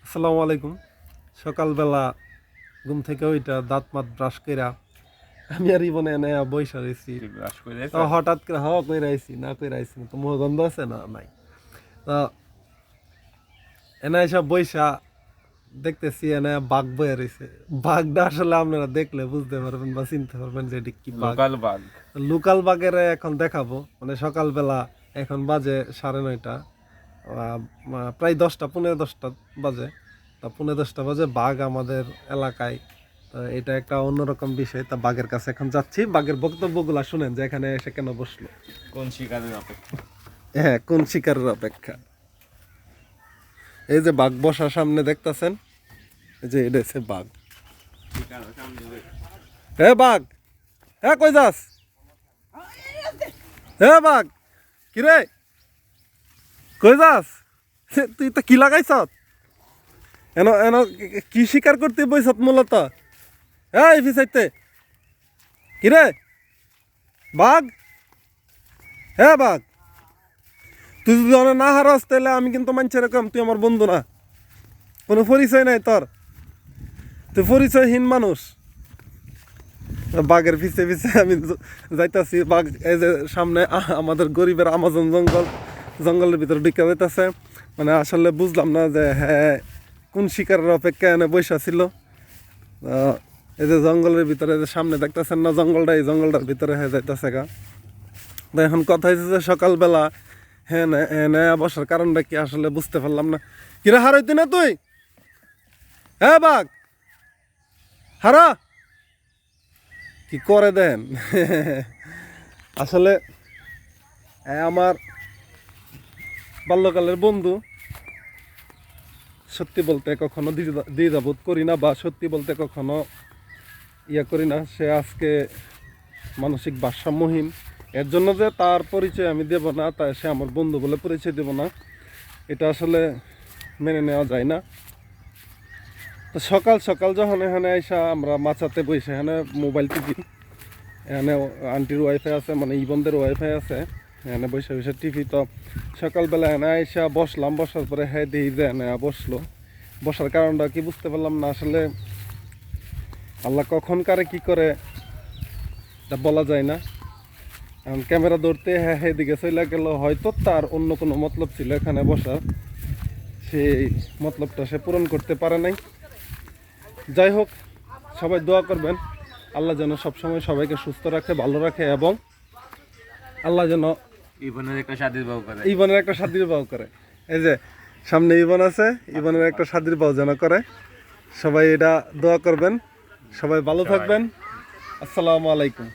আসসালামু আলাইকুম। সকালবেলা ঘুম থেকে ওইটা দাঁত মাত ব্রাশ কইরা আমি আর ইবনে এনে বইসা রয়েছি। ব্রাশ করে তো হঠাৎ করে হাওয়া কইরা আইছি না কইরা আইছি না, তো মুখ গন্ধ আছে না নাই। তো এনে এসব বইসা দেখতেছি এনে বাঘ বয়ে রয়েছে। বাঘটা আসলে আপনারা দেখলে বুঝতে পারবেন বা চিনতে পারবেন যে এটি কি বাঘ। লোকাল বাঘ। লোকাল বাঘের এখন দেখাবো, মানে সকালবেলা এখন বাজে 9:30, প্রায় 10টা 10:15 বাজে। তা 10:15 বাজে বাঘ আমাদের এলাকায়। তো এটা একটা অন্যরকম বিষয়। তা বাঘের কাছে এখন যাচ্ছি, বাঘের বক্তব্যগুলা শুনেন যে এখানে এসে কেন বসলো। কোন শিকারের অপেক্ষা? হ্যাঁ, কোন শিকারের অপেক্ষা। এই যে বাঘ বসার সামনে দেখতেছেন, এই যে এটা হচ্ছে বাঘ। হে বাঘ, হ্যাঁ কই যাস? হে বাঘ, কিরে কই যাস? তুই তো কি লাগাইছ? এন এন কি শিকার করতে বইছত মূলত? এই ফিসাইতে কিরে বাঘ, হ্যাঁ বাঘ, তুই যদি অনেক না হারাস তাহলে আমি কিন্তু মানছি এরকম তুই আমার বন্ধু না, কোনো পরিচয় নাই তোর, তুই পরিচয়হীন মানুষ। বাঘের পিছে পিছে আমি যাইতাছি। বাঘ এই যে সামনে আমাদের গরিবের আমাজন জঙ্গলের ভিতরে ঢুকে যাইতাছে। মানে আসলে বুঝলাম না যে হ্যাঁ কোন শিকারের অপেক্ষা এনে বৈশা ছিল। এই যে জঙ্গলের ভিতরে যে সামনে দেখতেছেন না জঙ্গলটা, এই জঙ্গলটার ভিতরে হয়ে যাইতেছে গা। তো এখন কথা হয়েছে যে সকালবেলা হ্যাঁ না বসার কারণটা কি আসলে বুঝতে পারলাম না। কিরে হারাইতি না তুই? হ্যাঁ বাঘ হারা কি করে দেন। আসলে আমার বাল্যকালের বন্ধু। সত্যি বলতে কখনো দ্বিধাবোধ করি না, বা সত্যি বলতে কখনো করি না। সে আজকে মানসিক ভারসাম্যহীন, এর জন্য যে তার পরিচয় আমি দেব না, তাই সে আমার বন্ধু বলে পরিচয় দেব না, এটা আসলে মেনে নেওয়া যায় না। তো সকাল সকাল যখন এখানে আইসা আমরা মাচাতে বসে এখানে মোবাইল টিভি, এখানে আন্টির ওয়াইফাই আছে, মানে ইবনদের ওয়াইফাই আছে, এখানে বসে বসে টিভি। তো সকালবেলা এখানে আইসা বসলাম, বসার পরে হ্যাঁ দিই যে এনে বসলো। বসার কারণটা কি বুঝতে পারলাম না। আসলে আল্লাহ কখন কারে কি করে তা বলা যায় না। এখন ক্যামেরা ধরতে হ্যাঁ এদিকে চলে গেল, হয়তো তার অন্য কোনো মতলব ছিল এখানে বসার, সেই মতলবটা সে পূরণ করতে পারে নাই। যাই হোক, সবাই দোয়া করবেন আল্লাহ যেন সবসময় সবাইকে সুস্থ রাখে, ভালো রাখে, এবং আল্লাহ যেন ইবনের একটা সাদির্ভাব করে। ইবনের একটা সাদির্ভাব করে। এই যে সামনে ইবন আছে, ইবনের একটা সাদির্ভাব যেন করে। সবাই এটা দোয়া করবেন। সবাই ভালো থাকবেন। আসসালামু আলাইকুম।